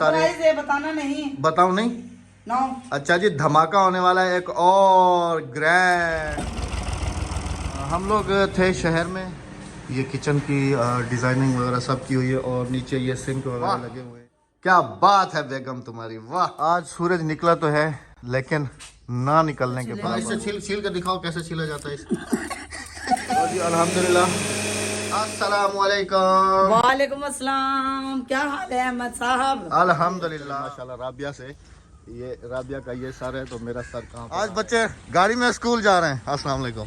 सारे बताना नहीं, बताऊं नहीं? नो। अच्छा जी, धमाका होने वाला है एक और ग्रैंड। हम लोग थे शहर में, ये किचन की डिजाइनिंग वगैरह सब की हुई है और नीचे ये सिंक वगैरह लगे हुए हैं। क्या बात है बेगम तुम्हारी, वाह। आज सूरज निकला तो है लेकिन ना निकलने के बाद इसे छील के दिखाओ कैसे छीला जाता है इसे। तो जी अल्हम्दुलिल्लाह, अस्सलाम वालेकुम। वालेकुम अस्सलाम, क्या हाल है अहमद साहब? अल्हम्दुलिल्लाह माशाल्लाह। राबिया से ये राबिया का ये सर है तो मेरा सर कहाँ। आज बच्चे गाड़ी में स्कूल जा रहे हैं। अस्सलाम वालेकुम।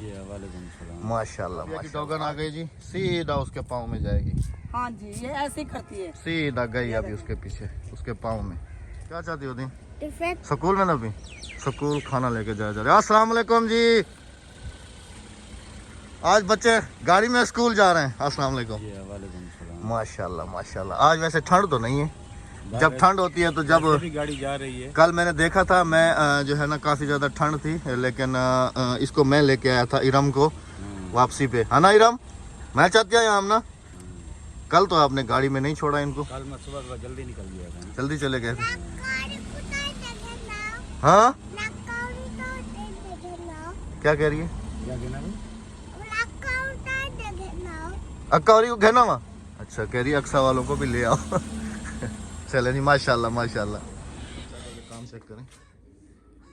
माशाल्लाह माशाल्लाह। डॉगन आ गई जी, सीधा उसके पाँव में जाएगी। हाँ जी, ये ऐसे ही करती है। सीधा गई अभी उसके पीछे, उसके पाँव में। क्या चाहती हो दी? स्कूल में ना अभी स्कूल खाना लेके जा रहे। अस्सलाम वालेकुम जी। आज बच्चे गाड़ी में स्कूल जा रहे हैं। अस्सलाम वालेकुम। माशाल्लाह माशाल्लाह। आज वैसे ठंड तो नहीं है, जब ठंड होती है तो जब गाड़ी जा रही है। कल मैंने देखा था, मैं जो है ना काफ़ी ज़्यादा ठंड थी लेकिन इसको मैं लेके आया था इरम को वापसी पे, है ना इरम? मैं चाहती हूँ हम ना, कल तो आपने गाड़ी में नहीं छोड़ा इनको। कल मैं सुबह जल्दी निकल गया था। जल्दी चले गए थे। हाँ क्या कह रही है? क्या कहना है? अक्का और कहना वहाँ। अच्छा कह रही है अक्सा वालों को भी ले आओ। चले नहीं, माशाल्लाह माशाल्लाह। काम चेक करें,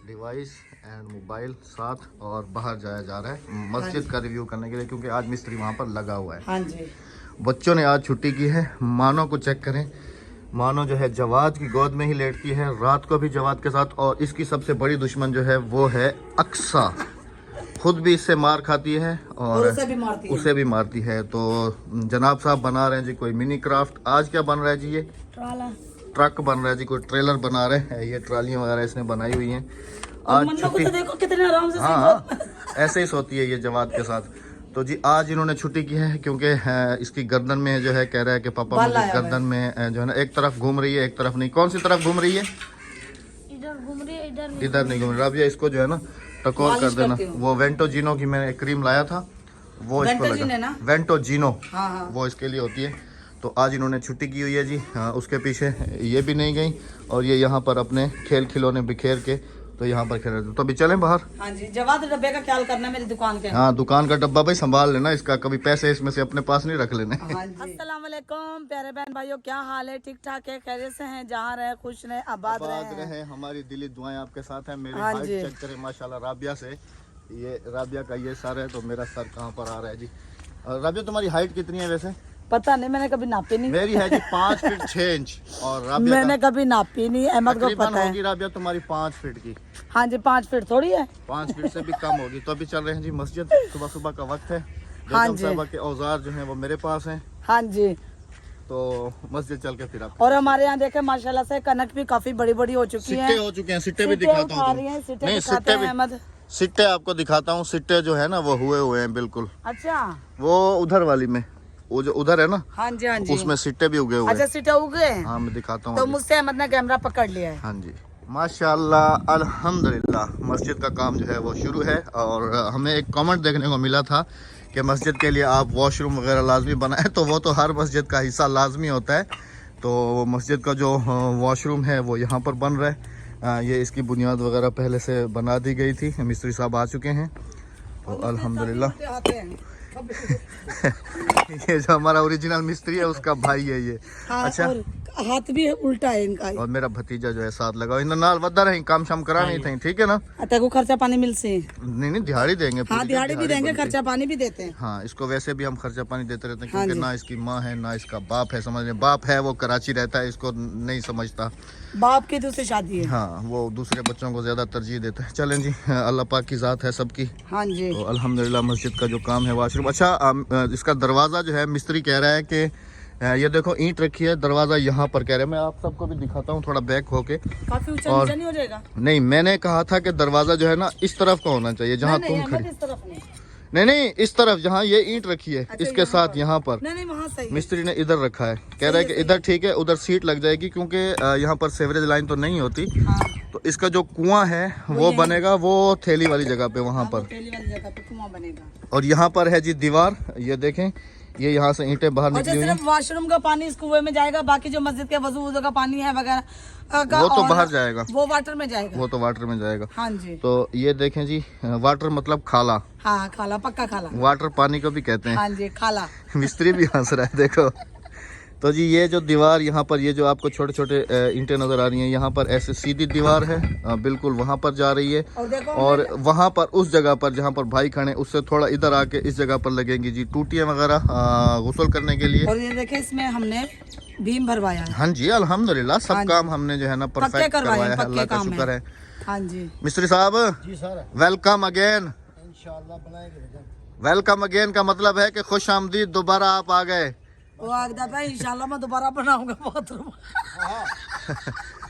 डिवाइस एंड मोबाइल साथ और बाहर जाया जा रहा है मस्जिद का रिव्यू करने के लिए क्योंकि आज मिस्त्री वहाँ पर लगा हुआ है। हाँ जी, बच्चों ने आज छुट्टी की है। मानो को चेक करें, मानो जो है जवाद की गोद में ही लेटती है रात को भी जवाद के साथ, और इसकी सबसे बड़ी दुश्मन जो है वो है अक्सा। खुद भी इससे मार खाती है और उसे भी मारती है। तो जनाब साहब बना रहे हैं जी कोई मिनी क्राफ्ट। आज क्या बन रहा है जी? ये ट्रक बन रहा है जी, कोई ट्रेलर बना रहे हैं। ये ट्रालियां वगैरह इसने बनाई हुई हैं। आज छुट्टी, तो देखो कितने आराम से हाँ ऐसे ही सोती है ये जवाद के साथ। तो जी आज इन्होंने छुट्टी की है क्योंकि इसकी गर्दन में जो है कह रहा है कि पापा मुझे गर्दन में जो है ना एक तरफ घूम रही है एक तरफ नहीं। कौन सी तरफ घूम रही है? इधर घूम रही है, इधर नहीं घूम रही। राबिया इसको जो है ना टकोर कर देना। वो वेंटोजिनो की मैंने क्रीम लाया था, वो इसको लगा। वेंटोजिनो, वो इसके लिए होती है। तो आज इन्होंने छुट्टी की हुई है जी। उसके पीछे ये भी नहीं गई और ये यहाँ पर अपने खेल खिलौने बिखेर के तो यहाँ पर खेल रहे थे। तो अभी चलें बाहर। हाँ जी, जवाद डब्बे का ख्याल करना मेरी दुकान के। हाँ दुकान का डब्बा भाई संभाल लेना इसका, कभी पैसे इसमें से अपने पास नहीं रख लेने। अस्सलाम वालेकुम प्यारे बहन भाइयों, क्या हाल है? ठीक ठाक है, खैरियत से हैं? जहाँ रहे खुश रहे, आबाद रहे। हमारी दिली दुआएं आपके साथ हैं। मेरी हाइट चेक करें माशाल्लाह राबिया से। ये राबिया का ये सर है तो मेरा सर कहाँ पर आ रहा है जी। राबिया तुम्हारी हाइट कितनी है वैसे? पता नहीं, मैंने कभी नापी नहीं। मेरी है जी 5 फीट 6 इंच और राबिया मैंने कभी नापी नहीं। अहमद को पता है। राबिया तुम्हारी 5 फीट की। हाँ जी, 5 फीट थोड़ी है, 5 फीट से भी कम होगी। तो अभी चल रहे हैं जी मस्जिद। सुबह सुबह का वक्त है। हाँ जी, के औजार जो है वो मेरे पास हैं। हाँ जी, तो मस्जिद चल के फिर आप। और हमारे यहाँ देखे माशाल्लाह से कनक भी काफी बड़ी बड़ी हो चुकी है। सिट्टे हो चुके हैं, सिट्टे भी दिखाता हूँ। नहीं सिट्टे भी, सिट्टे आपको दिखाता हूँ। सिट्टे जो है ना वो हुए हैं बिल्कुल। अच्छा, वो उधर वाली में, वो जो उधर है ना, हाँ जी, हाँ जी, उसमें सिट्टे भी उगे हुए। अच्छा सिट्टे उगे? हाँ मैं दिखाता हूँ। तो मुझसे अहमद ने कैमरा पकड़ लिया है। हाँ जी माशाल्लाह अल्हम्दुलिल्लाह। मस्जिद का काम जो है वो शुरू है और हमें एक कमेंट देखने को मिला था कि मस्जिद के लिए आप वॉशरूम वगैरह लाजमी बनाए। तो वो तो हर मस्जिद का हिस्सा लाजमी होता है। तो मस्जिद का जो वॉशरूम है वो यहाँ पर बन रहा है। ये इसकी बुनियाद वगैरह पहले से बना दी गई थी। मिस्त्री साहब आ चुके हैं तो अल्हम्दुलिल्लाह। ये जो हमारा ओरिजिनल मिस्त्री है उसका भाई है ये। अच्छा, हाथ भी उल्टा है इनका। और मेरा भतीजा जो है साथ लगा। इन नाल वदा रही काम शाम करा नहीं थे, ठीक है ना? को खर्चा पानी मिल से? नहीं दिहाड़ी देंगे। हाँ दिहाड़ी भी देंगे, खर्चा पानी भी देते हैं। हाँ इसको वैसे भी हम खर्चा पानी देते रहते हैं क्योंकि ना इसकी माँ है ना इसका बाप है। समझ लें, बाप है वो कराची रहता है, इसको नहीं समझता। बाप की दूसरी शादी है। हाँ वो दूसरे बच्चों को ज्यादा तरजीह देता है। चलें जी, अल्लाह पाक की जात है सबकी। हाँ जी, तो अल्हम्दुलिल्लाह मस्जिद का जो काम है वॉशरूम। अच्छा इसका दरवाज़ा जो है मिस्त्री कह रहा है कि ये देखो ईंट रखी है, दरवाज़ा यहाँ पर कह रहे हैं। मैं आप सबको भी दिखाता हूँ थोड़ा बैक होके। काफी ऊंचा नीचा नहीं हो जाएगा? नहीं, मैंने कहा था कि दरवाज़ा जो है ना इस तरफ का होना चाहिए जहाँ तुम खड़ी। इस तरफ नहीं इस तरफ जहाँ ये ईंट रखी है। अच्छा, इसके साथ यहाँ पर नहीं वहाँ सही है। मिस्त्री ने इधर रखा है। कह रहा है कि इधर ठीक है, उधर सीट लग जाएगी क्योंकि यहाँ पर सीवरेज लाइन तो नहीं होती। हाँ। तो इसका जो कुआं है वो बनेगा वो थैली वाली जगह पे, वहाँ पर थैली वाली जगह पे कुआं बनेगा। और यहाँ पर है जी दीवार। ये देखें ये यहाँ से ईंटें बाहर और निकली जो हुई हैं। सिर्फ वॉशरूम का पानी इस कुएं में जाएगा, बाकी जो मस्जिद के वजू वजू का पानी है वगैरह वो तो बाहर जाएगा, वो वाटर में जाएगा। वो तो वाटर में जाएगा। हाँ जी। तो ये देखें जी, वाटर मतलब खाला, हाँ खाला, पक्का खाला। वाटर पानी को भी कहते हैं। हाँ जी खाला। मिस्त्री भी हंस रहा है देखो। तो जी ये जो दीवार यहाँ पर, ये जो आपको छोटे छोटे ईंटें नज़र आ रही हैं, यहाँ पर ऐसे सीधी दीवार है, बिल्कुल वहाँ पर जा रही है। और वहाँ पर उस जगह पर जहाँ पर भाई खड़े, उससे थोड़ा इधर आके इस जगह पर लगेंगी जी टूटियाँ वगैरह गुसल करने के लिए। और ये देखें इसमें हमने बीम भरवाया है। हाँ जी अल्हम्दुलिल्लाह, सब काम हमने जो है ना परफेक्ट करवाया है, अल्लाह का शुक्र है। हाँ जी मिस्त्री साहब, जी सर, वेलकम अगेन। इंशाल्लाह बनाएंगे। वेलकम अगेन का मतलब है कि खुश आमदीद, दोबारा आप आ गए। वो आगदा भाई इंशाल्लाह मैं दोबारा बनाऊंगा बाथरूम।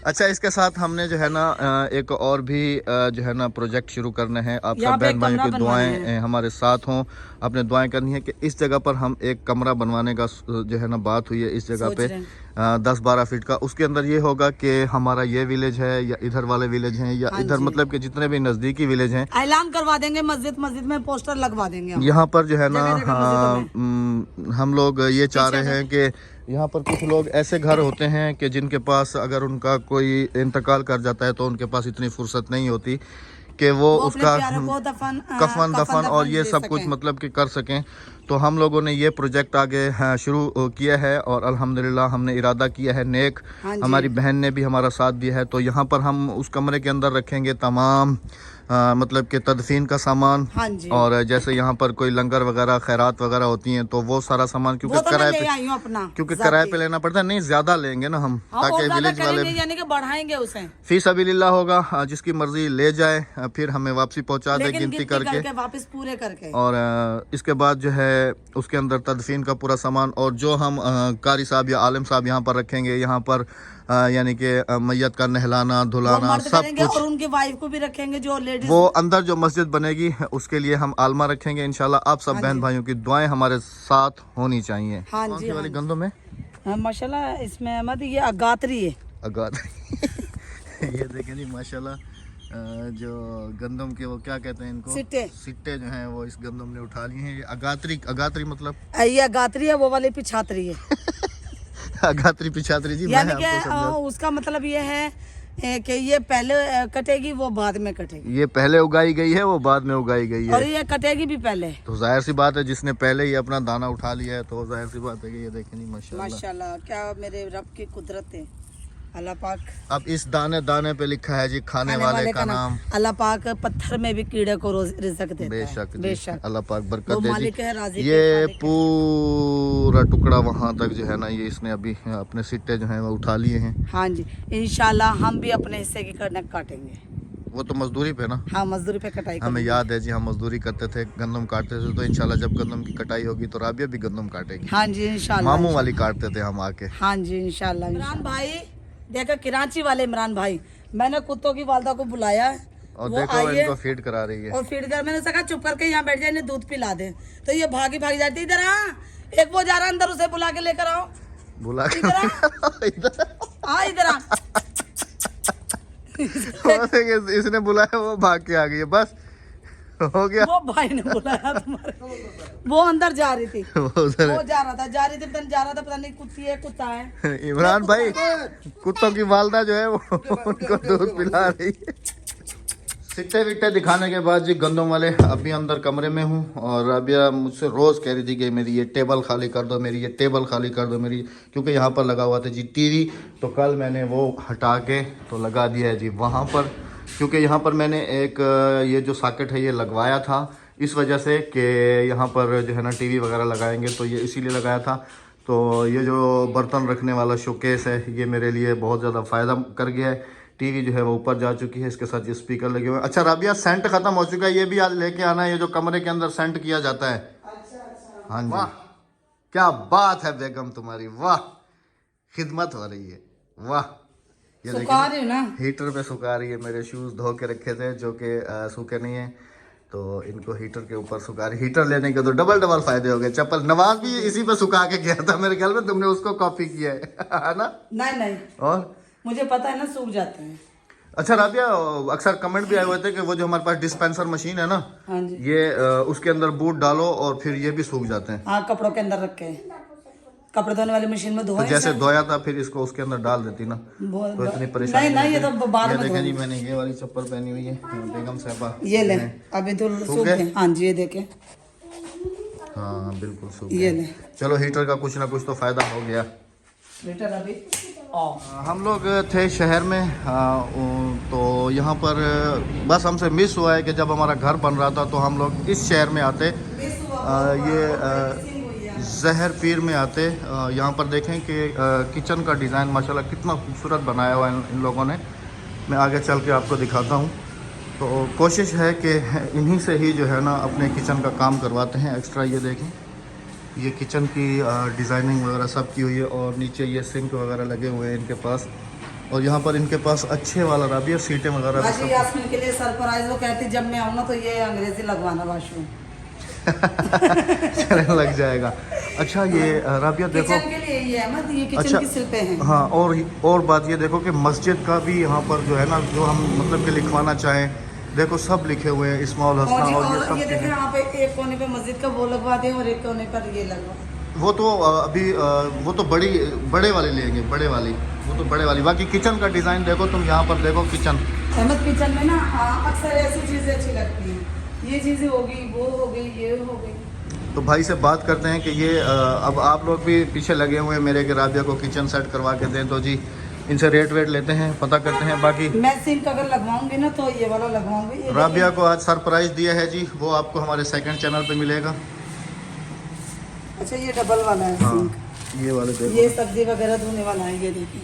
अच्छा, इसके साथ हमने जो है ना एक और भी जो है ना प्रोजेक्ट शुरू करना है। आप यहाँ सब पे बहन भाइयों की कमरा दुआएं बनवाना है। हमारे साथ हों। आपने दुआएं करनी है कि इस जगह पर हम एक कमरा बनवाने का जो है ना बात हुई है, इस जगह सोच पे रहे हैं। 10-12 फीट का। उसके अंदर ये होगा कि हमारा ये विलेज है या इधर वाले विलेज हैं या हाँ इधर जी। मतलब कि जितने भी नज़दीकी विलेज हैं, ऐलान करवा देंगे, मस्जिद मस्जिद में पोस्टर लगवा देंगे हम। यहाँ पर जो है ना जगह-जगह मस्जिदों हम लोग ये चाह रहे हैं कि यहाँ पर कुछ लोग ऐसे घर होते हैं कि जिनके पास अगर उनका कोई इंतकाल कर जाता है तो उनके पास इतनी फुर्सत नहीं होती कि वो अपने उसका प्यारों को कफन दफन और ये दे सब कुछ सकें। मतलब कि कर सकें। तो हम लोगों ने ये प्रोजेक्ट आगे शुरू किया है और अल्हम्दुलिल्लाह हमने इरादा किया है नेक। हाँ जी। हमारी बहन ने भी हमारा साथ दिया है। तो यहाँ पर हम उस कमरे के अंदर रखेंगे तमाम मतलब कि तदफीन का सामान। हाँ जी। और जैसे यहाँ पर कोई लंगर वगैरह खैरात वगैरह होती हैं तो वो सारा सामान, क्योंकि वो तो मैं किराए ले पे, आई हूँ अपना, क्योंकि जाके। किराए पे लेना पड़ता है। नहीं, ज्यादा लेंगे ना हम, हाँ, ताकि और ज्यादा विलेज वाले करेंगे, यानी कि बढ़ाएंगे उसे। फी सबीलिल्लाह होगा, जिसकी मर्जी ले जाए, फिर हमें वापसी पहुंचा दे लेकिन गिनती करके। वापस पूरे करके। और इसके बाद जो है उसके अंदर तदफीन का पूरा सामान, और जो हम कारी साहब या आलिम साहब यहाँ पर रखेंगे, यहाँ पर यानी कि मैयत का नहलाना वो धुलाना मर्द सब करेंगे कुछ। और उनकी वाइफ को भी रखेंगे जो लेडीज। वो अंदर जो मस्जिद बनेगी उसके लिए हम आलमा रखेंगे इंशाल्लाह। आप सब हाँ बहन जी। भाइयों की दुआएं हमारे साथ होनी चाहिए। हाँ कौन जी, सी हाँ वाली जी। गंदों में माशाल्लाह इसमें अहमद ये अगात्री है। अगात ये देखें जी माशाल्लाह, जो गंदम के वो क्या कहते हैं इनको, सिट्टे। सिट्टे जो हैं वो इस गंदम ने उठा लिए हैं। ये अगात्री, अगात्री मतलब ये अगात्री है, वो वाली पिछात्री है। अगात्री पिछात्री जी, मैं यानी आपको कि समझा। उसका मतलब ये है कि ये पहले कटेगी, वो बाद में कटेगी, ये पहले उगाई गई है, वो बाद में उगाई गई और है। ये कटेगी भी पहले। तो जाहिर सी बात है, जिसने पहले ही अपना दाना उठा लिया है तो जाहिर सी बात है कि ये देखें जी माशाल्लाह। माशाल्लाह, क्या मेरे रब की कुदरत है, अल्लाह पाक। अब इस दाने दाने पे लिखा है जी खाने वाले का नाम। अल्लाह पाक पत्थर में भी कीड़े को रोज रिज़्क़ देता है। बेशक जी, बेशक। अल्लाह पाक वो बरकत दे मालिक है, जी। राज़िक ये है, खालिक है। पूरा टुकड़ा वहाँ तक जो है ना, ये इसने अभी अपने सिट्टे जो हैं वो उठा लिए हैं। हाँ जी, इंशाल्लाह हम भी अपने हिस्से की कणक काटेंगे। वो तो मजदूरी पे ना, हाँ मजदूरी पे कटाई हमें करेंगे। याद है जी, हम मजदूरी करते थे, गंदम काटते थे। तो इंशाल्लाह जब गंदम की कटाई होगी तो राबिया भी गंदम काटेगी। हाँ जी इंशाल्लाह। मामू वाली काटते थे हम आके। हाँ जी इंशाल्लाह। इमरान भाई देखो, कराची वाले इमरान भाई, मैंने कुत्तों की वालदा को बुलाया है और वो देखो आई है इनको फीड करा रही है। और फीड कर, मैंने कहा चुप करके यहाँ बैठ जाए, इन्हें दूध पिला दे। तो ये भागी भागी जाती, इधर आ, एक वो जा रहा अंदर, उसे बुला के लेकर आओ। बुला के इधर इधर आ, इधर आ। इसने बुलाया, वो भाग के आ गई है, बस हो गया। वो भाई ने बुलाया तुम्हारे, वो अंदर जा रही थी, वो उधर वो जा रहा था, जा रही थी, पता नहीं जा रहा था, पता नहीं कुत्ती है कुत्ता है। इमरान भाई, कुत्तों की वालदा जो है वो उनको दूध पिला रही है। सिट्टे विट्टे दिखाने के बाद जी गंदम वाले, अभी अंदर कमरे में हूँ और राबिया मुझसे रोज़ कह रही थी कि मेरी ये टेबल खाली कर दो, मेरी ये टेबल खाली कर दो मेरी, क्योंकि यहाँ पर लगा हुआ था जी टीवी। तो कल मैंने वो हटा के तो लगा दिया है जी वहाँ पर, क्योंकि यहाँ पर मैंने एक ये जो सॉकेट है ये लगवाया था इस वजह से कि यहाँ पर जो है ना टीवी वगैरह लगाएंगे, तो ये इसीलिए लगाया था। तो ये जो बर्तन रखने वाला शोकेस है ये मेरे लिए बहुत ज़्यादा फ़ायदा कर गया है। टीवी जो है वो ऊपर जा चुकी है, इसके साथ ये स्पीकर लगे हुए हैं। अच्छा राबिया, सेंट ख़त्म हो चुका है, ये भी आज लेके आना है, ये जो कमरे के अंदर सेंट किया जाता है। अच्छा। हाँ जी, क्या बात है बेगम तुम्हारी, वाह, खिदमत हो रही है, वाह। ये सुखा रही हूँ ना, हीटर पे सुखा रही है। मेरे शूज़ धो के रखे थे जो कि सूखे नहीं है, तो इनको हीटर के ऊपर सुखा रही। हीटर लेने के तो डबल डबल फायदे हो गए। चप्पल नवाज भी इसी पे सुखा के गया था, मेरे ख्याल में तुमने उसको कॉपी किया है ना? नहीं नहीं, और मुझे पता है ना, सूख जाते हैं। अच्छा राबिया, अक्सर कमेंट भी आए हुए थे कि वो जो हमारे पास डिस्पेंसर मशीन है ना, हाँ जी, ये उसके अंदर बूट डालो और फिर ये भी सूख जाते हैं। हाँ कपड़ों के अंदर रख के कपड़े धोने वाली मशीन में तो धोए जैसे धोया था फिर इसको उसके अंदर डाल देती ना, तो इतनी परेशानी नहीं नहीं, ये तो बाद ये में देखें जी, धोए। मैंने ये वाली चप्पल पहनी हुई है बेगम साहबा। ये ले, अभी तो सूख गए? गए। हाँ जी, ये देखे, हाँ बिल्कुल सूख ये गए। ले चलो हीटर का कुछ ना कुछ तो फायदा हो गया। हीटर अभी ऑफ। हम लोग थे शहर में, तो यहाँ पर बस हमसे मिस हुआ है कि जब हमारा घर बन रहा था तो हम लोग इस शहर में आते, ये जहर पीर में आते। यहाँ पर देखें कि किचन का डिज़ाइन माशाल्लाह कितना खूबसूरत बनाया हुआ है इन लोगों ने। मैं आगे चल के आपको दिखाता हूँ। तो कोशिश है कि इन्हीं से ही जो है ना अपने किचन का काम करवाते हैं एक्स्ट्रा। ये देखें, ये किचन की डिज़ाइनिंग वगैरह सब की हुई है और नीचे ये सिंक वगैरह लगे हुए हैं इनके पास। और यहाँ पर इनके पास अच्छे वाला राबिया सीटें वगैरह भी आज सब यास्मीन के लिए सरप्राइज, वो कहती जब मैं आऊँ ना तो ये अंग्रेजी लगवाना वाशरूम चलने लग जाएगा। अच्छा ये राबिया देखो, किचन के लिए ये है मत, ये किचन अच्छा, की सिल्पे हैं। हाँ और बात ये देखो कि मस्जिद का भी यहाँ पर जो है ना, जो हम मतलब कि लिखवाना चाहें, देखो सब लिखे हुए हैं इस्माउल हसना और ये सब ये के देखें हैं। यहाँ पे एक कोने पे मस्जिद का वो लगवा दें और एक कोने पर ये लगवा। वो तो अभी वो तो बड़े वाले लेंगे, बड़े वाली, वो तो बड़े वाली। बाकी किचन का डिज़ाइन देखो तुम, यहाँ पर देखो किचन। अहमद किचन में ना अक्सर ऐसी चीज़ें अच्छी लगती हैं, ये चीज़ें हो गई, वो हो गई, ये हो गई। तो भाई से बात करते हैं कि ये अब आप लोग भी पीछे लगे हुए हैं मेरे के राबिया को किचन सेट करवा के दें, तो जी इनसे रेट वेट लेते हैं, पता करते हैं। बाकी मैं सिंक अगर लगवाऊंगी ना तो ये वाला लगवाऊंगी। ये राबिया को आज सरप्राइज दिया है जी, वो आपको हमारे सेकंड चैनल पे मिलेगा। अच्छा ये डबल वाला है हाँ सिंक, ये वाले देखो। ये सब्जी वगैरह धोने वाला है, ये देखिए।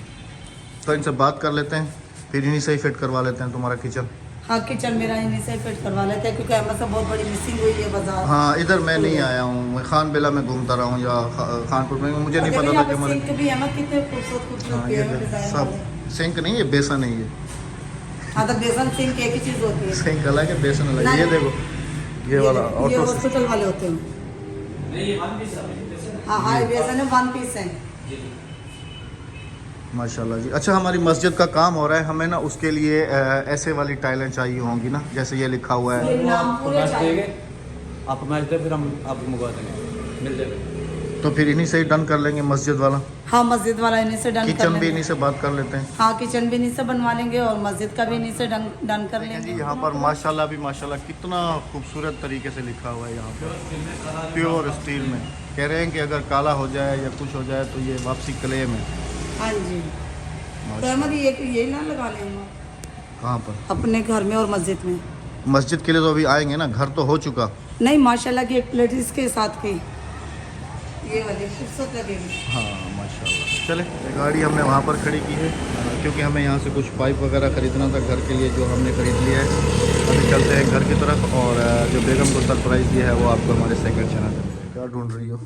तो इनसे बात कर लेते हैं, फिर इन्हीं से ही फिट करवा लेते हैं तुम्हारा किचन। हाँ किचन मेरा इन्हीं से फिट करवा लेते हैं, क्योंकि अहमद से बहुत बड़ी मिसिंग हुई है बाजार। हाँ इधर मैं नहीं आया हूँ, मैं खान बेला में घूमता रहा हूँ या खानपुर में, मुझे नहीं पता था कि मुझे। सिंक भी अहमद कितने खूबसूरत हाँ है ये डिजाइन सब वाले। सिंक नहीं है, बेसन है ये। हाँ तो बेसन सिंक एक ही चीज होती है। सिंक अलग है, बेसन अलग है। ये देखो ये वाला ये ऑटो। हॉस्पिटल वाले होते हैं। हाँ हाँ ये बेसन है, 1 पीस है। माशाल्लाह जी। अच्छा हमारी मस्जिद का काम हो रहा है, हमें ना उसके लिए ऐसे वाली टाइलें चाहिए होंगी ना, जैसे ये लिखा हुआ है। ये नाम पूरे चाहिए। आप मैच दे, फिर हम आपको मंगवा देंगे, मिल जाएगा। तो फिर इन्हीं से ही डन कर लेंगे मस्जिद वाला। हाँ मस्जिद वाला इन्हीं से डन कर किचन भी लेंगे। इन्हीं से बात कर लेते हैं। हाँ किचन भी इन्हीं से बनवा लेंगे और मस्जिद का भी इन्हीं से डन कर जी लेंगे। यहाँ पर माशाल्लाह भी माशाल्लाह कितना खूबसूरत तरीके से लिखा हुआ है यहाँ पर, प्योर स्टील में। कह रहे हैं कि अगर काला हो जाए या कुछ हो जाए तो ये वापसी क्लेम है। हाँ जी तो अहमद यही ना लगा लेंगे कहाँ पर? अपने घर में और मस्जिद में। मस्जिद के लिए तो अभी आएंगे ना, घर तो हो चुका। नहीं माशाल्लाह की एक प्लेट इसके साथ की ये वाली खूबसूरत लगेगी। हाँ माशाल्लाह। चले गाड़ी हमने वहाँ पर खड़ी की है, क्योंकि हमें यहाँ से कुछ पाइप वगैरह ख़रीदना था घर के लिए, जो हमने ख़रीद लिया है। अभी चलते हैं घर की तरफ, और जो बेगम को सरप्राइज़ दिया है वो आपको हमारे सेकंड चैनल पर मिलेगा। क्या ढूंढ रही हो?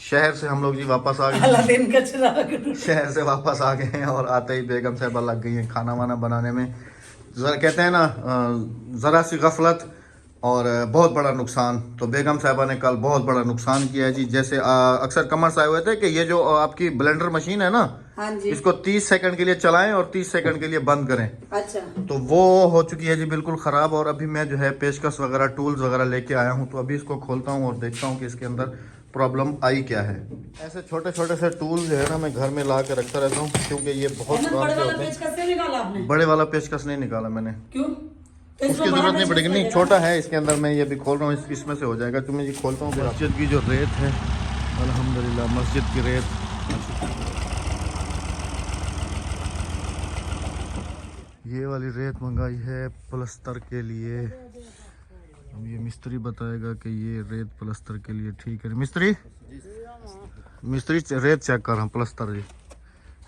शहर से हम लोग जी वापस आ गए, अलादीन का चिराग। शहर से वापस आ गए हैं और आते ही बेगम साहबा लग गई हैं खाना वाना बनाने में। ज़रा कहते हैं ना ज़रा सी गफलत और बहुत बड़ा नुकसान। तो बेगम साहबा ने कल बहुत बड़ा नुकसान किया है जी। जैसे अक्सर कमेंट्स आए हुए थे कि ये जो आपकी ब्लेंडर मशीन है ना, हाँ जी इसको 30 सेकंड के लिए चलाएं और 30 सेकंड के लिए बंद करें। अच्छा तो वो हो चुकी है जी बिल्कुल ख़राब। और अभी मैं जो है पेचकस वगैरह टूल्स वगैरह लेके आया हूँ, तो अभी इसको खोलता हूँ और देखता हूँ कि इसके अंदर प्रॉब्लम आई क्या है। ऐसे छोटे छोटे से टूल जो है ना मैं घर में ला के रखता रहता हूँ, क्योंकि ये बहुत अहमद काम बड़े के वाला होते हैं। पेच कैसे निकाला आपने? बड़े वाला पेचकस नहीं निकाला मैंने, क्यों? तो इसमें उसकी बड़ा जरूरत नहीं पेचकस पड़ेगी। नहीं लगेगा। छोटा है इसके अंदर, मैं ये भी खोल रहा हूँ, इसमें से हो जाएगा। तो मैं ये खोलता हूँ। मस्जिद की जो रेत है अल्हम्दुलिल्लाह, मस्जिद की रेत ये वाली रेत मंगाई है प्लस्तर के लिए। अब ये मिस्त्री बताएगा कि ये रेत प्लस्तर के लिए ठीक है। मिस्त्री रेत चेक कर रहा हूँ प्लस्तर जी,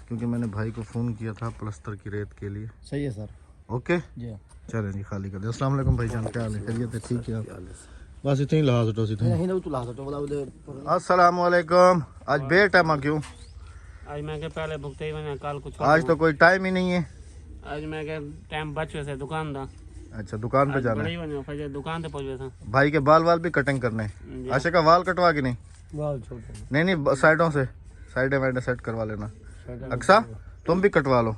क्योंकि मैंने भाई को फ़ोन किया था प्लस्तर की रेत के लिए। सही है सर। ओके जी चलें जी, खाली कर दे। अस्सलाम वालेकुम भाईजान, क्या हाल है? खैरियत है? ठीक है आप? बस इतनी लहाज उठो इतनी। नहीं ना तू ला सकते वाला उधर। अस्सलाम वालेकुम। आज बे टाइम क्यों? आज मैं के पहले भुगते ही मैंने कल कुछ आज तो कोई टाइम ही नहीं है। आज मैं के टाइम बच वैसे दुकान था। अच्छा दुकान पे जाना बड़ी है। बने फिर दुकान पे पहुंचे था। भाई के बाल वाल भी कटिंग करने जी। हैं। आशा का वाल कटवा के नहीं? बाल छोटे नहीं साइडों से, साइडे वाइडे सेट करवा लेना। अक्सा तुम भी कटवा लो।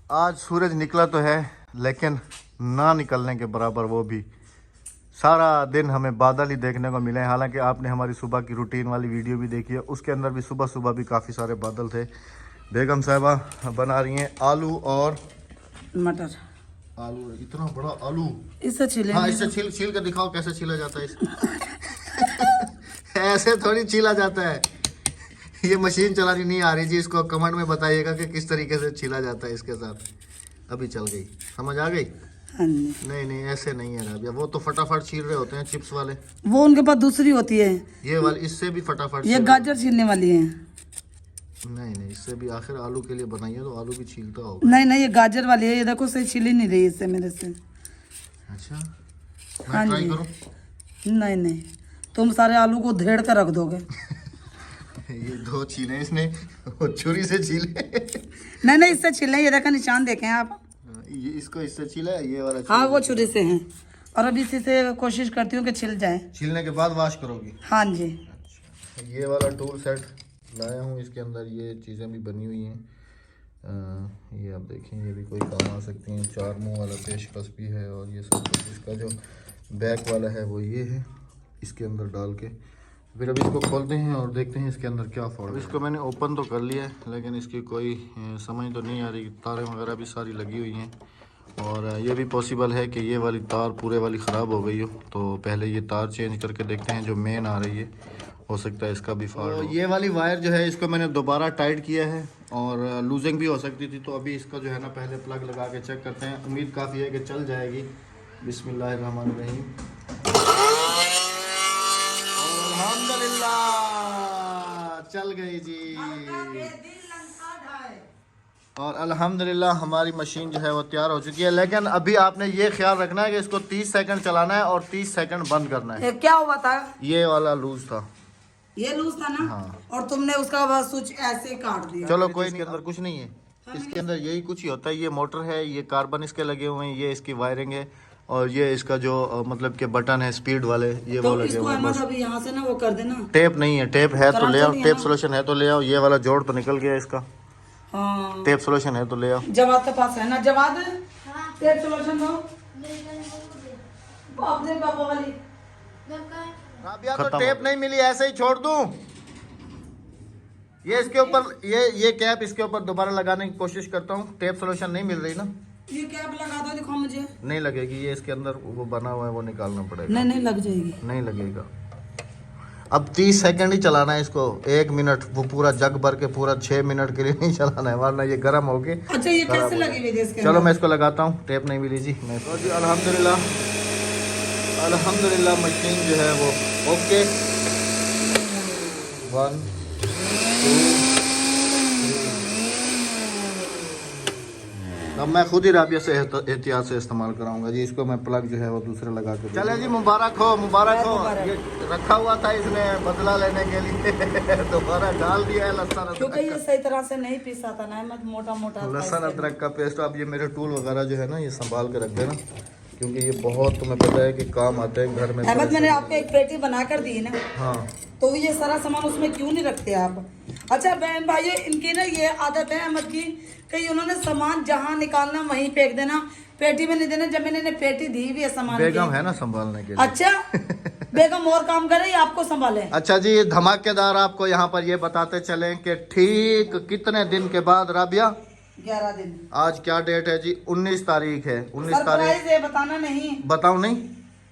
आज सूरज निकला तो है लेकिन ना निकलने के बराबर, वो भी सारा दिन हमें बादल ही देखने को मिले। हालांकि आपने हमारी सुबह की रूटीन वाली वीडियो भी देखी है, उसके अंदर भी सुबह सुबह भी काफ़ी सारे बादल थे। बेगम साहिबा बना रही हैं आलू और मटर। आलू, इतना बड़ा आलू, इससे छिले। हाँ इससे छील के दिखाओ कैसे छीला जाता है इसे। ऐसे थोड़ी छीला जाता है, ये मशीन चलानी नहीं आ रही जी, इसको कमेंट में बताइएगा कि किस तरीके से छीला जाता है इसके साथ। अभी चल गई, समझ आ गई? हाँ जी। नहीं नहीं ऐसे नहीं है राबिया, वो तो फटाफट छील रहे होते हैं चिप्स वाले, वो उनके पास दूसरी होती है, ये वाली इससे भी फटाफट ये गाजर छीलने वाली है। नहीं नहीं इससे भी, आखिर आलू के लिए बनाई है तो आलू भी छीलता होगा। नहीं नहीं ये गाजर वाली है, ये देखो सही छिली नहीं रही इससे मेरे से। अच्छा हाँ मैं ट्राई जी। करूं? नहीं नहीं, तुम सारे आलू को धेड़ कर रख दोगे। ये 2 छीले इसने, वो छुरी से छीले। नहीं नहीं इससे छिले, ये देखा निशान देखें आप। ये इसको इससे छीला है, ये वाला हाँ वो छुरी से हैं, और अभी इसी से कोशिश करती हूँ कि छिल जाए। छीलने के बाद वॉश करोगी? हाँ जी। ये वाला टूल सेट लाया हूँ, इसके अंदर ये चीज़ें भी बनी हुई हैं। ये आप देखें, ये भी कोई काम आ सकती हैं। 4 मुंह वाला पेशकश भी है, और ये सब कुछ इसका जो बैक वाला है वो ये है, इसके अंदर डाल के फिर अभी इसको खोलते हैं और देखते हैं इसके अंदर क्या फॉल्ट है। इसको मैंने ओपन तो कर लिया है लेकिन इसकी कोई समझ तो नहीं आ रही, तारें वगैरह भी सारी लगी हुई हैं, और ये भी पॉसिबल है कि ये वाली तार पूरे वाली ख़राब हो गई हो। तो पहले ये तार चेंज करके देखते हैं, जो मेन आ रही है, हो सकता है इसका भी फॉल्ट हो। ये वाली वायर जो है इसको मैंने दोबारा टाइट किया है, और लूजिंग भी हो सकती थी, तो अभी इसका जो है ना पहले प्लग लगा के चेक करते हैं। उम्मीद काफ़ी है कि चल जाएगी। बिस्मिल्लाहिर्रहमानिर्रहीम। अल्हम्दुलिल्लाह चल गई जी, और अल्हम्दुलिल्लाह हमारी मशीन जो है वो तैयार हो चुकी है। लेकिन अभी आपने ये ख्याल रखना है कि इसको 30 सेकंड चलाना है और 30 सेकंड बंद करना है। ये क्या हुआ था? ये वाला लूज था, ये लूज था ना? हाँ। और तुमने उसका बस स्विच ऐसे काट दिया। चलो कोई नहीं, अंदर कुछ नहीं है, इसके अंदर यही कुछ ही होता है। ये मोटर है, ये कार्बन इसके लगे हुए हैं, ये इसकी वायरिंग है, और ये इसका जो मतलब के बटन है स्पीड वाले, ये तो वो लगे इसको हुए हैं। अहमद अभी यहाँ से ना वो कर देना। टेप नहीं है, टेप है तो ले आओ, नहीं है टेप ना? सोल्यूशन है तो ले आओ। ये वाला जोड़ तो निकल गया इसका, हाँ टेप सोल्यूशन है तो ले आओ। जवाद के पास है ना? जवाद टेप सोल्यूशन दो। अपने पापा वाली राबिया तो टेप नहीं मिली, ऐसे ही छोड़ दूं? ये इसके ऊपर ये कैप इसके ऊपर दोबारा लगाने की कोशिश करता हूँ, टेप सोल्यूशन नहीं मिल रही ना। ये कैप लगा दो, दिखाओ मुझे। नहीं लगेगी, ये इसके अंदर वो बना हुआ है, वो निकालना पड़ेगा। नहीं नहीं लग जाएगी। नहीं लगेगा। अब 30 सेकंड ही चलाना है इसको, 1 मिनट, वो पूरा जग भर के पूरा 6 मिनट के लिए नहीं चलाना है, वरना ये गर्म होके। अच्छा ये कैसे लगी हुई है इसके चलो अंदर? मैं इसको लगाता हूँ, टेप नहीं मिली जी। मैं तो जी अल्हम्दुलिल्लाह मशीन जो है वो ओके। 1 2 अब मैं खुद ही राबिया से एहतियात से इस्तेमाल कराऊंगा जी। इसको मैं प्लग जो है वो दूसरे लगा के। चले जी, मुबारक हो, मुबारक हो। ये रखा हुआ था इसने बदला लेने के लिए दोबारा डाल दिया है लहसुन क्योंकि ये सही तरह से नहीं पीसा था ना, मत मोटा मोटा था लहसुन इसके अदरक का पेस्ट। अब ये मेरे टूल वगैरह जो है ना ये संभाल के रख देना, क्योंकि ये बहुत तुम्हें पता है कि काम आते हैं घर में। अहमद मैंने आपको एक पेटी बना कर दी ना, हाँ तो ये सारा सामान उसमें क्यों नहीं रखते आप? अच्छा बहन भाइयों, इनकी ना ये आदत है अहमद की कि उन्होंने सामान जहाँ निकालना वहीं फेंक देना, पेटी में नहीं देना। जब मैंने इन्हें पेटी दी हुई है सामान बेगम की। है ना संभालने के लिए। अच्छा बेगम और काम करे या आपको संभाले? अच्छा जी, धमाकेदार आपको यहाँ पर ये बताते चलें कि ठीक कितने दिन के बाद राबिया, 11 दिन। आज क्या डेट है जी? 19 तारीख है। 19 तारीख सरप्राइज है, बताना नहीं। बताऊं नहीं?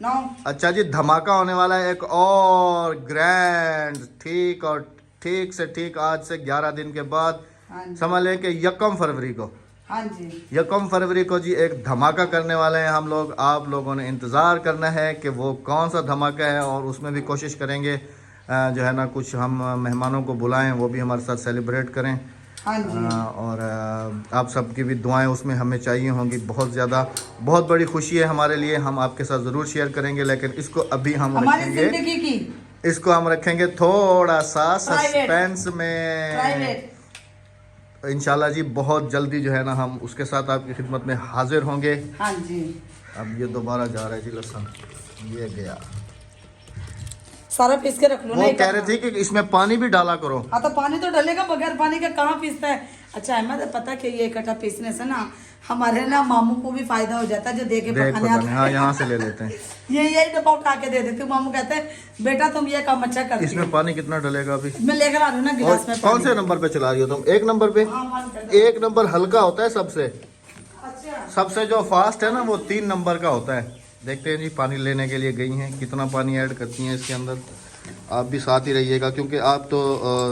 9। अच्छा जी, धमाका होने वाला है एक और ग्रैंड, ठीक, और ठीक से ठीक आज से 11 दिन के बाद हाँ जी। समझ लें कि 1 फरवरी को, हाँ जी 1 फरवरी को जी एक धमाका करने वाले हैं हम लोग। आप लोगों ने इंतज़ार करना है कि वो कौन सा धमाका है, और उसमें भी कोशिश करेंगे जो है ना कुछ हम मेहमानों को बुलाएं, वो भी हमारे साथ सेलिब्रेट करें। हाँ जी। और आप सबकी भी दुआएं उसमें हमें चाहिए होंगी बहुत ज़्यादा। बहुत बड़ी खुशी है हमारे लिए, हम आपके साथ ज़रूर शेयर करेंगे, लेकिन इसको अभी हम हमारी रखेंगे, जिंदगी की इसको हम रखेंगे थोड़ा सा Private. सस्पेंस में। प्राइवेट। इंशाल्लाह जी बहुत जल्दी जो है ना हम उसके साथ आपकी खिदमत में हाजिर होंगे। हाँ जी। अब ये दोबारा जा रहा है जी लहसुन, ये गया। सारा पीस के रख लो वो ना। कह रहे थे कि इसमें पानी भी डाला करो। हाँ तो पानी तो डलेगा, बगैर पानी के कहाँ पीसता है? अच्छा अहमद पता कि ये इकट्ठा पीसने से ना हमारे ना मामू को भी फायदा हो जाता है जो दे के देख पकाने पता आते नहीं, हैं। हाँ यहाँ से ले लेते हैं। ये यही डब्बा उठा के दे देते मामू कहते हैं बेटा तुम ये काम अच्छा करती इसमें हो। पानी कितना डलेगा अभी? मैं लेकर आ रही हूँ ना और गिलास में कौन पानी। से नंबर पे चला रही हो तुम? एक नंबर पे? हाँ, बंद कर दो। एक नंबर हल्का होता है सबसे, अच्छा सबसे जो फास्ट है ना वो 3 नंबर का होता है। देखते हैं जी, पानी लेने के लिए गई हैं, कितना पानी ऐड करती हैं इसके अंदर। आप भी साथ ही रहिएगा क्योंकि आप तो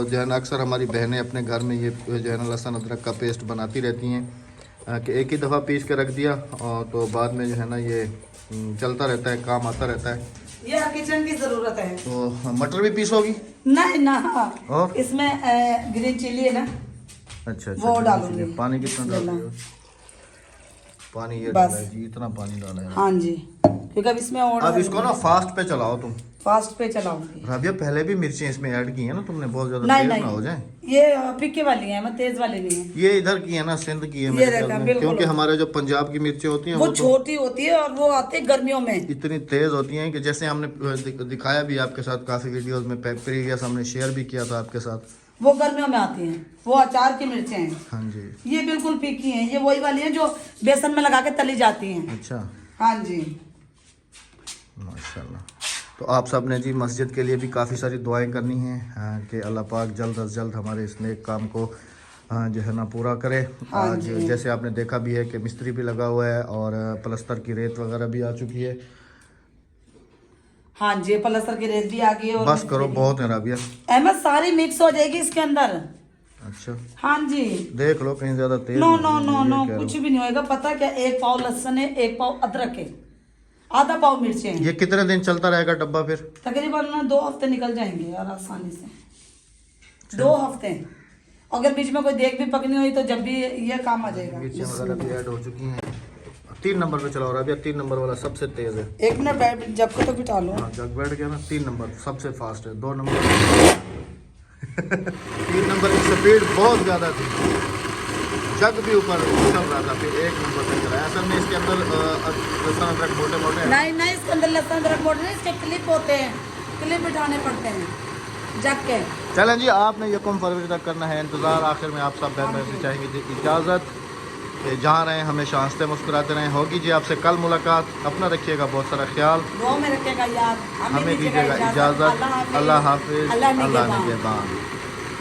जो है ना अक्सर हमारी बहनें अपने घर में ये जो है ना लहसुन अदरक का पेस्ट बनाती रहती हैं कि एक ही दफ़ा पीस के रख दिया और तो बाद में जो है ना ये चलता रहता है, काम आता रहता है। ये किचन की जरूरत है। तो मटर भी पीसोगी? नहीं ना और? इसमें ग्रीन चिली है ना अच्छा वो अच्छा, डालूंगी। इसलिए पानी कितना डाल बिस्मिल्लाह। रही हो? पानी ये बस। डाला है जी, इतना पानी डाला है। हाँ जी क्योंकि अब इसमें और अब इसको ना फास्ट पे चलाओ तुम। फास्ट पे चलाऊंगी। राबिया पहले भी मिर्चें इसमें ऐड की हैं ना तुमने, बहुत ज्यादा नहीं तेज ना हो नहीं जाए। ये फिक्के वाली है मैं तेज वाली नहीं है। ये इधर की है ना, सिंध की है ये मेरे देखा, ख्याल में, बिल्कुल। क्योंकि हमारे जो पंजाब की मिर्चें होती हैं वो वो तो छोटी होती है और वो आती है गर्मियों में। इतनी तेज होती हैं कि जैसे हमने दिखाया भी आपके साथ काफी वीडियोस में, प्रीवियस हमने शेयर भी किया था आपके साथ। वो गर्मियों में आती हैं, वो अचार की मिर्चें हैं। हाँ जी। ये बिल्कुल फीकी हैं, ये वही वाली हैं जो बेसन में लगा के तली जाती हैं। अच्छा, हाँ जी माशाल्लाह। तो आप सब ने जी मस्जिद के लिए भी काफ़ी सारी दुआएं करनी हैं कि अल्लाह पाक जल्द अज जल्द हमारे इस नेक काम को जो है ना पूरा करे। हाँ आज जी। जैसे आपने देखा भी है कि मिस्त्री भी लगा हुआ है और प्लस्तर की रेत वगैरह भी आ चुकी है। हाँ जी पलस्तर की रेत भी आ गई है और बस करो, बहुत है राबिया। अहमद सारी मिक्स हो जाएगी इसके अंदर। अच्छा हाँ जी देख लो कहीं ज़्यादा तेज नो ना नो हो जाए, नो ये नो कह रहा कुछ हूँ। भी नहीं होएगा। पता क्या, 1 पाव लहसुन है, 1 पाव अदरक है, आधा पाव मिर्चें हैं। ये कितने दिन चलता रहेगा डब्बा फिर? तकरीबन 2 हफ्ते निकल जाएंगे यार आसानी से। 2 हफ्ते। अगर बीच में कोई देख भी पकनी हुई तो जब भी ये काम आ जाएगा। मिर्चें वगैरह भी ऐड हो चुकी हैं। 3 नंबर पे चलाओ राबिया, 3 नंबर वाला सबसे तेज है। 1 मिनट बैठ जब को तो बिठा लो। हाँ जग बैठ गया ना, 3 नंबर सबसे फास्ट है। 2 नंबर 3 नंबर की स्पीड बहुत ज़्यादा थी, जग भी ऊपर चल रहा था, फिर 1 नंबर पे चला। असल में इसके अंदर लहसुन अदरक मोटे मोटे हैं। नहीं नहीं इसके अंदर लहसुन अदरक मोटे नहीं, इसके क्लिप होते हैं, क्लिप बिठाने पड़ते हैं जग के। चलें जी, आपने यकम फरवरी तक करना है इंतज़ार। आखिर में आप सब बहन भाई से चाहेंगे जी इजाज़त कि जहाँ रहें हमेशा हंसते मुस्कुराते रहें। होगी जी आपसे कल मुलाकात। अपना रखिएगा बहुत सारा ख्याल, दुआ में रखेगा यार, हमें दीजिएगा इजाज़त। अल्लाह हाफिज़, अल्लाह अल्लाह निगहबान। निगहबान।